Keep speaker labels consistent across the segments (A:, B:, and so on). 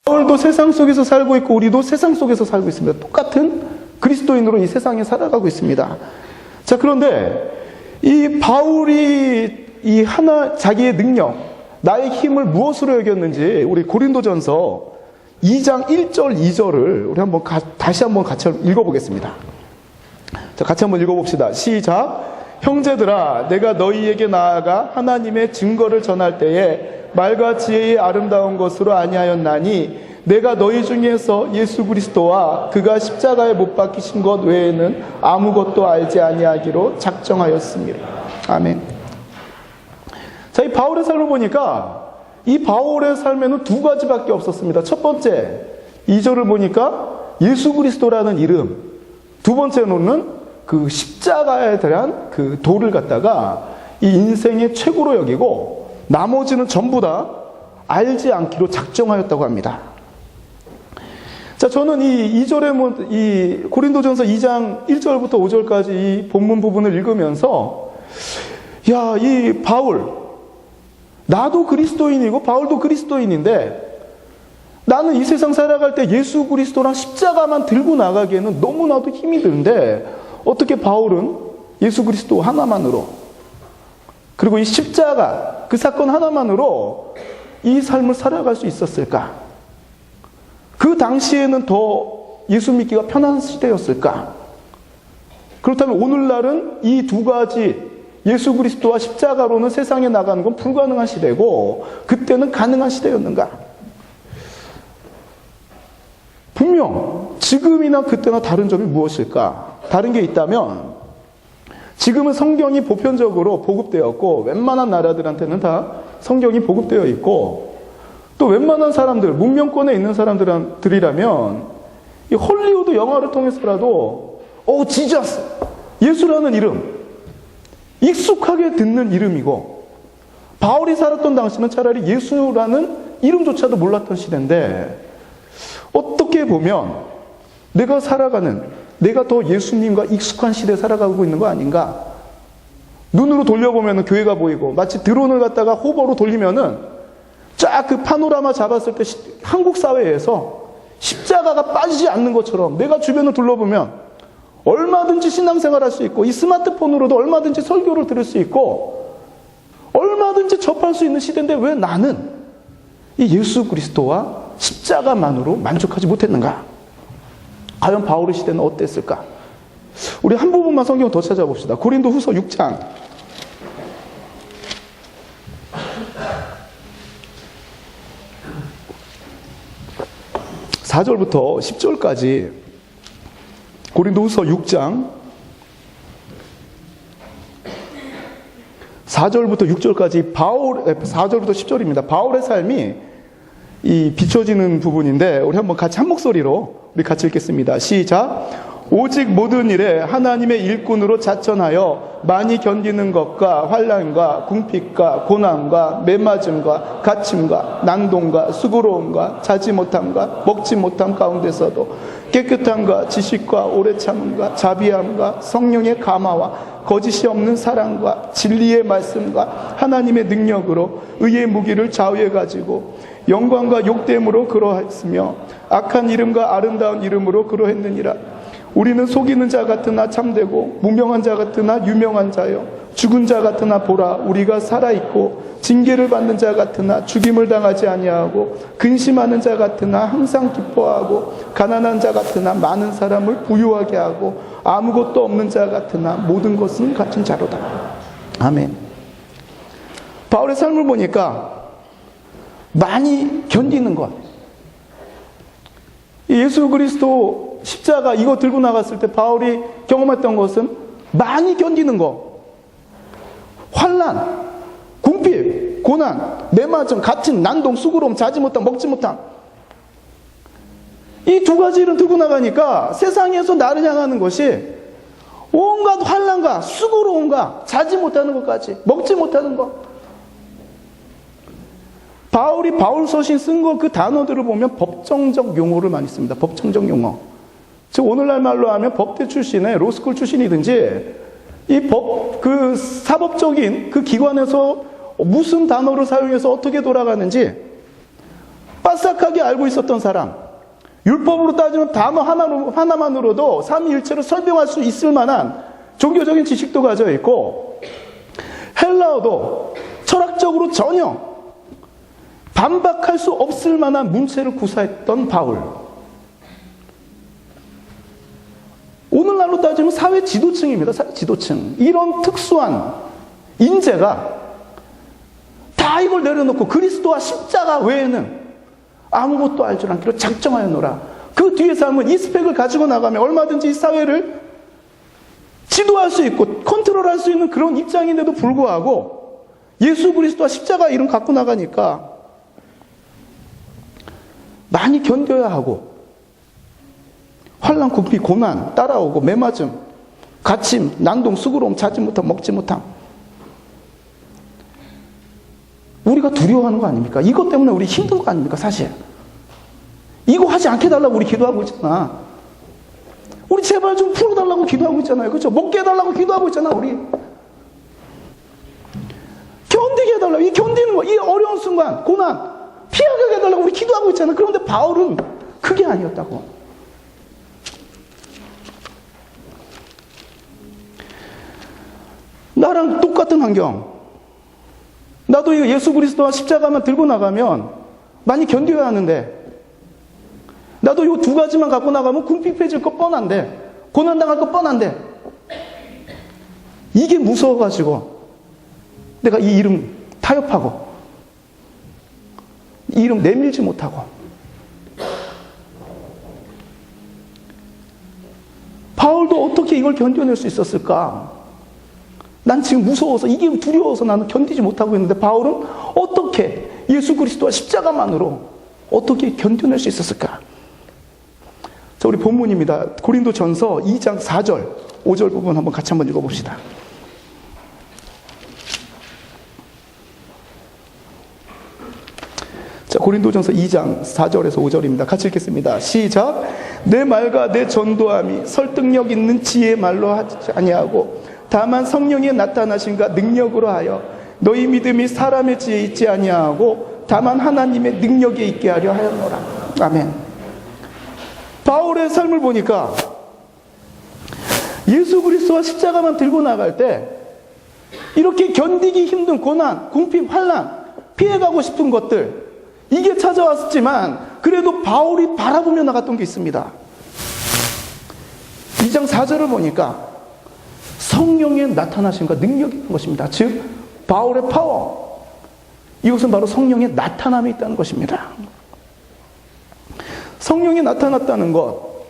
A: 바울도 세상 속에서 살고 있고 우리도 세상 속에서 살고 있습니다. 똑같은 그리스도인으로 이 세상에 살아가고 있습니다. 자, 그런데 이 바울이 자기의 능력, 나의 힘을 무엇으로 여겼는지 우리 고린도전서 2장 1절 2절을 우리 다시 한번 같이 읽어보겠습니다. 자, 같이 한번 읽어봅시다. 시작. 형제들아, 내가 너희에게 나아가 하나님의 증거를 전할 때에 말과 지혜의 아름다운 것으로 아니하였나니 내가 너희 중에서 예수 그리스도와 그가 십자가에 못 박히신 것 외에는 아무것도 알지 아니하기로 작정하였습니다. 아멘. 자, 이 바울의 삶을 보니까 이 바울의 삶에는 두 가지밖에 없었습니다. 첫 번째, 2절을 보니까 예수 그리스도라는 이름, 두 번째로는 그 십자가에 대한 그 도를 갖다가 이 인생의 최고로 여기고 나머지는 전부 다 알지 않기로 작정하였다고 합니다. 자, 저는 이 2절의 이 고린도전서 2장 1절부터 5절까지 이 본문 부분을 읽으면서 야, 이 바울, 나도 그리스도인이고 바울도 그리스도인인데 나는 이 세상 살아갈 때 예수 그리스도랑 십자가만 들고 나가기에는 너무나도 힘이 드는데 어떻게 바울은 예수 그리스도 하나만으로 그리고 이 십자가 그 사건 하나만으로 이 삶을 살아갈 수 있었을까? 그 당시에는 더 예수 믿기가 편한 시대였을까? 그렇다면 오늘날은 이 두 가지 예수 그리스도와 십자가로는 세상에 나가는 건 불가능한 시대고 그때는 가능한 시대였는가? 분명 지금이나 그때나 다른 점이 무엇일까? 다른 게 있다면 지금은 성경이 보편적으로 보급되었고 웬만한 나라들한테는 다 성경이 보급되어 있고 또 웬만한 사람들, 문명권에 있는 사람들이라면 이 헐리우드 영화를 통해서라도 지저스, 예수라는 이름 익숙하게 듣는 이름이고 바울이 살았던 당시는 차라리 예수라는 이름조차도 몰랐던 시대인데 어떻게 보면 내가 더 예수님과 익숙한 시대에 살아가고 있는 거 아닌가? 눈으로 돌려보면 교회가 보이고 마치 드론을 갖다가 호버로 돌리면은 쫙 그 파노라마 잡았을 때 한국 사회에서 십자가가 빠지지 않는 것처럼 내가 주변을 둘러보면 얼마든지 신앙생활 할 수 있고 이 스마트폰으로도 얼마든지 설교를 들을 수 있고 얼마든지 접할 수 있는 시대인데 왜 나는 이 예수 그리스도와 십자가만으로 만족하지 못했는가? 과연 바울의 시대는 어땠을까? 우리 한 부분만 성경 더 찾아봅시다. 고린도 후서 6장 4절부터 10절까지 고린도 후서 6장 4절부터 6절까지 4절부터 10절입니다. 바울의 삶이 이 비춰지는 부분인데 우리 한번 같이 한 목소리로 우리 같이 읽겠습니다. 시작. 오직 모든 일에 하나님의 일꾼으로 자천하여 많이 견디는 것과 환난과 궁핍과 고난과 매맞음과 갇힘과 난동과 수고로움과 자지 못함과 먹지 못함 가운데서도 깨끗함과 지식과 오래 참음과 자비함과 성령의 감화와 거짓이 없는 사랑과 진리의 말씀과 하나님의 능력으로 의의 무기를 좌우해 가지고 영광과 욕됨으로 그러했으며 악한 이름과 아름다운 이름으로 그러했느니라. 우리는 속이는 자 같으나 참되고 무명한 자 같으나 유명한 자요 죽은 자 같으나 보라 우리가 살아있고 징계를 받는 자 같으나 죽임을 당하지 아니하고 근심하는 자 같으나 항상 기뻐하고 가난한 자 같으나 많은 사람을 부유하게 하고 아무것도 없는 자 같으나 모든 것은 가진 자로다. 아멘. 바울의 삶을 보니까 많이 견디는 것, 예수 그리스도 십자가 이거 들고 나갔을 때 바울이 경험했던 것은 많이 견디는 것, 환난, 궁핍, 고난, 매맞음, 갇힘, 난동, 수고로움, 자지 못함, 먹지 못함. 이 두 가지 일은 들고 나가니까 세상에서 나를 향하는 것이 온갖 환난과 수고로움과 자지 못하는 것까지, 먹지 못하는 것. 바울이 바울서신 쓴 거 그 단어들을 보면 법정적 용어를 많이 씁니다. 법정적 용어. 즉 오늘날 말로 하면 법대 출신의 로스쿨 출신이든지 이 그 사법적인 그 기관에서 무슨 단어를 사용해서 어떻게 돌아가는지 빠삭하게 알고 있었던 사람, 율법으로 따지면 단어 하나만으로도 삼위일체를 설명할 수 있을 만한 종교적인 지식도 가져 있고, 헬라어도 철학적으로 전혀 반박할 수 없을 만한 문체를 구사했던 바울. 오늘날로 따지면 사회 지도층입니다. 사회 지도층. 이런 특수한 인재가 다 이걸 내려놓고 그리스도와 십자가 외에는 아무것도 알 줄 않기로 작정하였노라. 그 뒤에 삶은 이 스펙을 가지고 나가면 얼마든지 이 사회를 지도할 수 있고 컨트롤할 수 있는 그런 입장인데도 불구하고 예수 그리스도와 십자가 이름 갖고 나가니까 많이 견뎌야 하고, 환난, 굶비, 고난 따라오고, 매맞음, 갇힘, 난동, 수고로움, 자지 못함, 먹지 못함. 우리가 두려워하는 거 아닙니까? 이것 때문에 우리 힘든 거 아닙니까? 사실 이거 하지 않게 해달라고 우리 기도하고 있잖아. 우리 제발 좀 풀어달라고 기도하고 있잖아요. 그렇죠? 먹게 해달라고 기도하고 있잖아. 우리 견디게 해달라고, 이 견디는 거, 이 어려운 순간, 고난 피하게 해달라고 우리 기도하고 있잖아. 그런데 바울은 그게 아니었다고. 나랑 똑같은 환경, 나도 이거 예수 그리스도와 십자가만 들고 나가면 많이 견뎌야 하는데, 나도 이 두 가지만 갖고 나가면 궁핍해질 거 뻔한데, 고난당할 거 뻔한데, 이게 무서워가지고 내가 이 이름 타협하고 이 이름 내밀지 못하고, 바울도 어떻게 이걸 견뎌낼 수 있었을까? 난 지금 무서워서, 이게 두려워서 나는 견디지 못하고 있는데, 바울은 어떻게 예수 그리스도와 십자가만으로 어떻게 견뎌낼 수 있었을까? 자, 우리 본문입니다. 고린도전서 2장 4절, 5절 부분 같이 한번 읽어봅시다. 자, 고린도전서 2장 4절에서 5절입니다. 같이 읽겠습니다. 시작. 내 말과 내 전도함이 설득력 있는 지혜의 말로 하지 아니하고 다만 성령의 나타나심과 능력으로 하여 너희 믿음이 사람의 지혜에 있지 아니하고 다만 하나님의 능력에 있게 하려 하였노라. 아멘. 바울의 삶을 보니까 예수 그리스도와 십자가만 들고 나갈 때 이렇게 견디기 힘든 고난, 궁핍, 환난, 피해가고 싶은 것들, 이게 찾아왔지만 그래도 바울이 바라보며 나갔던 게 있습니다. 2장 4절을 보니까 성령의 나타나심과 능력이 있는 것입니다. 즉 바울의 파워, 이것은 바로 성령의 나타남이 있다는 것입니다. 성령이 나타났다는 것,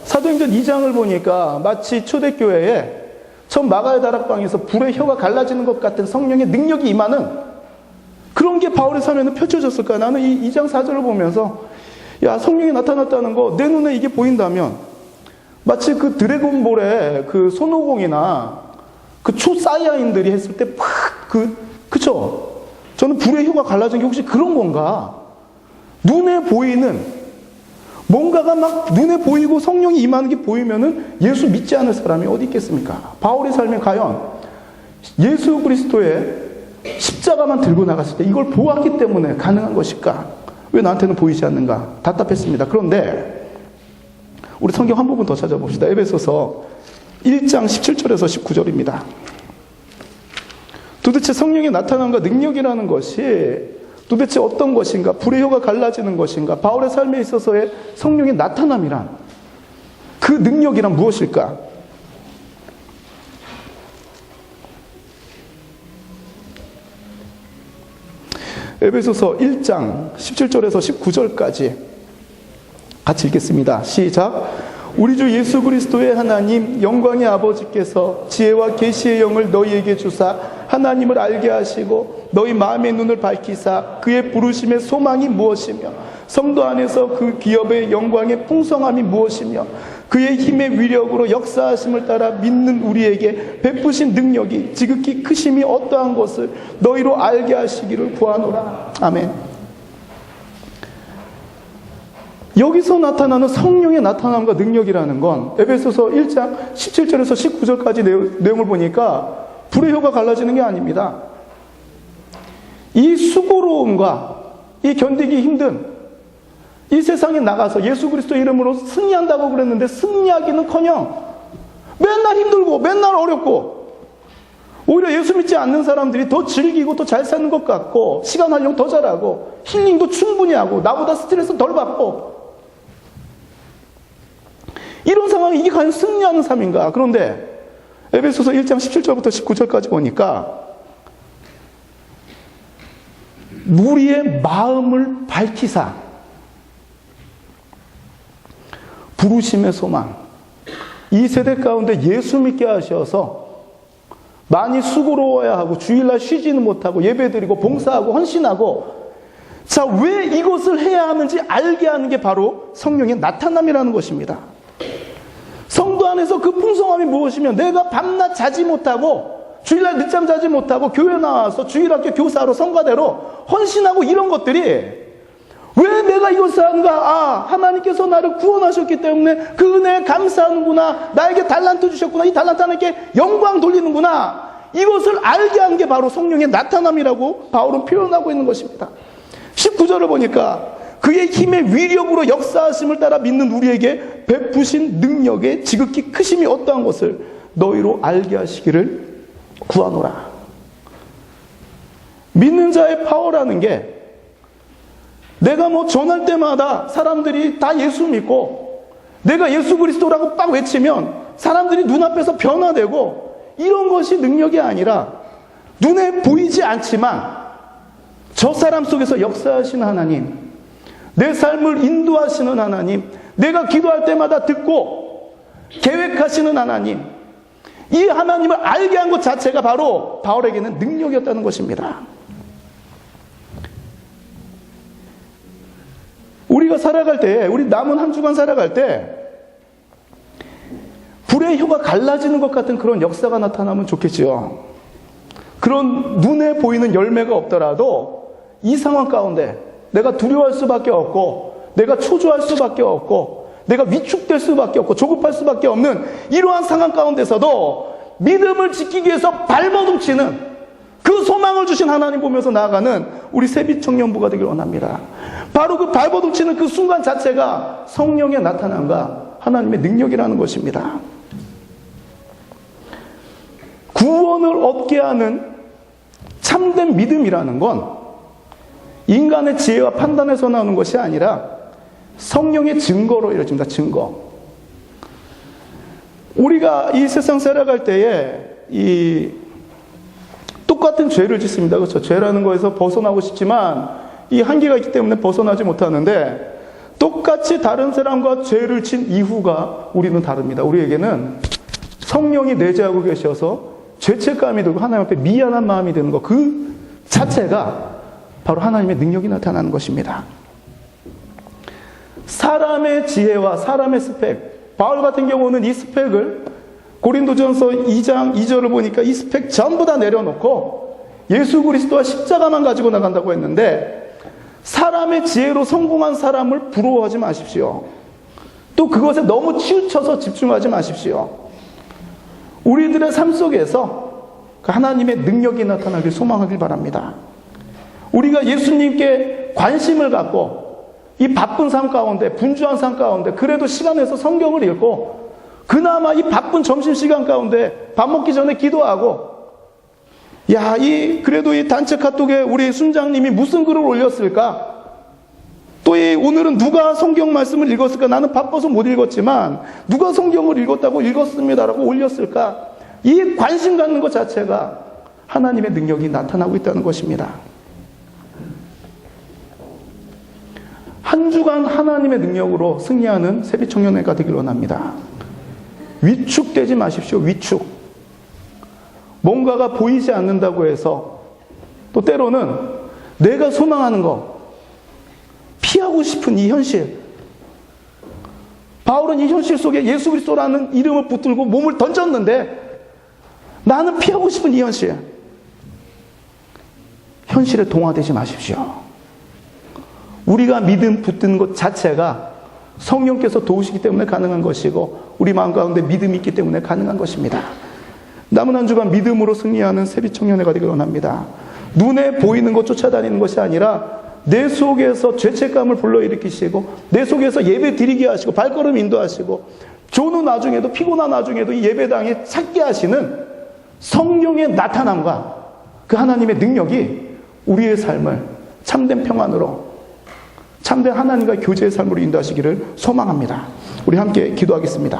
A: 사도행전 2장을 보니까 마치 초대교회에 처음 마가의 다락방에서 불의 혀가 갈라지는 것 같은 성령의 능력이 임하는 그런 게 바울의 삶에는 펼쳐졌을까? 나는 이 2장 4절을 보면서, 야, 성령이 나타났다는 거 내 눈에 이게 보인다면 마치 그 드래곤볼의 그 손오공이나 그 초사이아인들이 했을 때 그쵸? 저는 불의 혀가 갈라진 게 혹시 그런 건가? 눈에 보이는 뭔가가 막 눈에 보이고 성령이 임하는 게 보이면은 예수 믿지 않을 사람이 어디 있겠습니까? 바울의 삶에 과연 예수 그리스도의 십자가만 들고 나갔을 때 이걸 보았기 때문에 가능한 것일까? 왜 나한테는 보이지 않는가? 답답했습니다. 그런데 우리 성경 한 부분 더 찾아봅시다. 에베소서 1장 17절에서 19절입니다. 도대체 성령의 나타남과 능력이라는 것이 도대체 어떤 것인가? 불의 혀가 갈라지는 것인가? 바울의 삶에 있어서의 성령의 나타남이란, 그 능력이란 무엇일까? 에베소서 1장 17절에서 19절까지 같이 읽겠습니다. 시작. 우리 주 예수 그리스도의 하나님 영광의 아버지께서 지혜와 계시의 영을 너희에게 주사 하나님을 알게 하시고 너희 마음의 눈을 밝히사 그의 부르심의 소망이 무엇이며 성도 안에서 그 기업의 영광의 풍성함이 무엇이며 그의 힘의 위력으로 역사하심을 따라 믿는 우리에게 베푸신 능력이 지극히 크심이 어떠한 것을 너희로 알게 하시기를 구하노라. 아멘. 여기서 나타나는 성령의 나타남과 능력이라는 건 에베소서 1장 17절에서 19절까지 내용을 보니까 불의 혀가 갈라지는 게 아닙니다. 이 수고로움과 이 견디기 힘든 이 세상에 나가서 예수 그리스도 이름으로 승리한다고 그랬는데 승리하기는커녕 맨날 힘들고 맨날 어렵고 오히려 예수 믿지 않는 사람들이 더 즐기고 더 잘 사는 것 같고 시간 활용 더 잘하고 힐링도 충분히 하고 나보다 스트레스 덜 받고 이런 상황이 이게 과연 승리하는 삶인가? 그런데 에베소서 1장 17절부터 19절까지 보니까 우리의 마음을 밝히사 부르심의 소망 이 세대 가운데 예수 믿게 하셔서 많이 수고로워야 하고 주일날 쉬지는 못하고 예배드리고 봉사하고 헌신하고 자, 왜 이것을 해야 하는지 알게 하는 게 바로 성령의 나타남이라는 것입니다. 성도 안에서 그 풍성함이 무엇이면 내가 밤낮 자지 못하고 주일날 늦잠 자지 못하고 교회 나와서 주일학교 교사로 성가대로 헌신하고 이런 것들이 왜 내가 이것을 하는가? 아, 하나님께서 나를 구원하셨기 때문에 그 은혜에 감사하는구나. 나에게 달란트 주셨구나. 이 달란트 하나님께 영광 돌리는구나. 이것을 알게 한 게 바로 성령의 나타남이라고 바울은 표현하고 있는 것입니다. 19절을 보니까 그의 힘의 위력으로 역사하심을 따라 믿는 우리에게 베푸신 능력의 지극히 크심이 어떠한 것을 너희로 알게 하시기를 구하노라. 믿는 자의 파워라는 게 내가 뭐 전할 때마다 사람들이 다 예수 믿고 내가 예수 그리스도라고 빡 외치면 사람들이 눈앞에서 변화되고 이런 것이 능력이 아니라 눈에 보이지 않지만 저 사람 속에서 역사하시는 하나님, 내 삶을 인도하시는 하나님, 내가 기도할 때마다 듣고 계획하시는 하나님, 이 하나님을 알게 한 것 자체가 바로 바울에게는 능력이었다는 것입니다. 우리가 살아갈 때, 우리 남은 한 주간 살아갈 때 불의 혀가 갈라지는 것 같은 그런 역사가 나타나면 좋겠지요. 그런 눈에 보이는 열매가 없더라도 이 상황 가운데 내가 두려워할 수밖에 없고 내가 초조할 수밖에 없고 내가 위축될 수밖에 없고 조급할 수밖에 없는 이러한 상황 가운데서도 믿음을 지키기 위해서 발버둥치는 그 소망을 주신 하나님 보면서 나아가는 우리 세빛 청년부가 되길 원합니다. 바로 그 발버둥치는 그 순간 자체가 성령의 나타남과 하나님의 능력이라는 것입니다. 구원을 얻게 하는 참된 믿음이라는 건 인간의 지혜와 판단에서 나오는 것이 아니라 성령의 증거로 이루어집니다. 증거. 우리가 이 세상 살아갈 때에 이 똑같은 죄를 짓습니다. 그렇죠? 죄라는 거에서 벗어나고 싶지만 이 한계가 있기 때문에 벗어나지 못하는데 똑같이 다른 사람과 죄를 진 이후가 우리는 다릅니다. 우리에게는 성령이 내재하고 계셔서 죄책감이 들고 하나님 앞에 미안한 마음이 드는 것, 그 자체가 바로 하나님의 능력이 나타나는 것입니다. 사람의 지혜와 사람의 스펙, 바울 같은 경우는 이 스펙을 고린도전서 2장 2절을 보니까 이 스펙 전부 다 내려놓고 예수 그리스도와 십자가만 가지고 나간다고 했는데 사람의 지혜로 성공한 사람을 부러워하지 마십시오. 또 그것에 너무 치우쳐서 집중하지 마십시오. 우리들의 삶 속에서 하나님의 능력이 나타나길 소망하길 바랍니다. 우리가 예수님께 관심을 갖고 이 바쁜 삶 가운데, 분주한 삶 가운데 그래도 시간 내서 성경을 읽고 그나마 이 바쁜 점심시간 가운데 밥 먹기 전에 기도하고 야, 그래도 이 단체 카톡에 우리 순장님이 무슨 글을 올렸을까? 또 오늘은 누가 성경 말씀을 읽었을까? 나는 바빠서 못 읽었지만 누가 성경을 읽었다고 읽었습니다라고 올렸을까? 이 관심 갖는 것 자체가 하나님의 능력이 나타나고 있다는 것입니다. 한 주간 하나님의 능력으로 승리하는 세빛청년회가 되길 원합니다. 위축되지 마십시오. 위축. 뭔가가 보이지 않는다고 해서 또 때로는 내가 소망하는 거 피하고 싶은 이 현실, 바울은 이 현실 속에 예수 그리스도라는 이름을 붙들고 몸을 던졌는데 나는 피하고 싶은 이 현실, 현실에 동화되지 마십시오. 우리가 믿음 붙드는 것 자체가 성령께서 도우시기 때문에 가능한 것이고 우리 마음 가운데 믿음이 있기 때문에 가능한 것입니다. 남은 한 주간 믿음으로 승리하는 세빛청년회가 되길 원합니다. 눈에 보이는 것 쫓아다니는 것이 아니라 내 속에서 죄책감을 불러일으키시고 내 속에서 예배 드리게 하시고 발걸음 인도하시고 조는 나중에도 피곤한 나중에도 이 예배당에 찾게 하시는 성령의 나타남과 그 하나님의 능력이 우리의 삶을 참된 평안으로 참된 하나님과 교제의 삶으로 인도하시기를 소망합니다. 우리 함께 기도하겠습니다.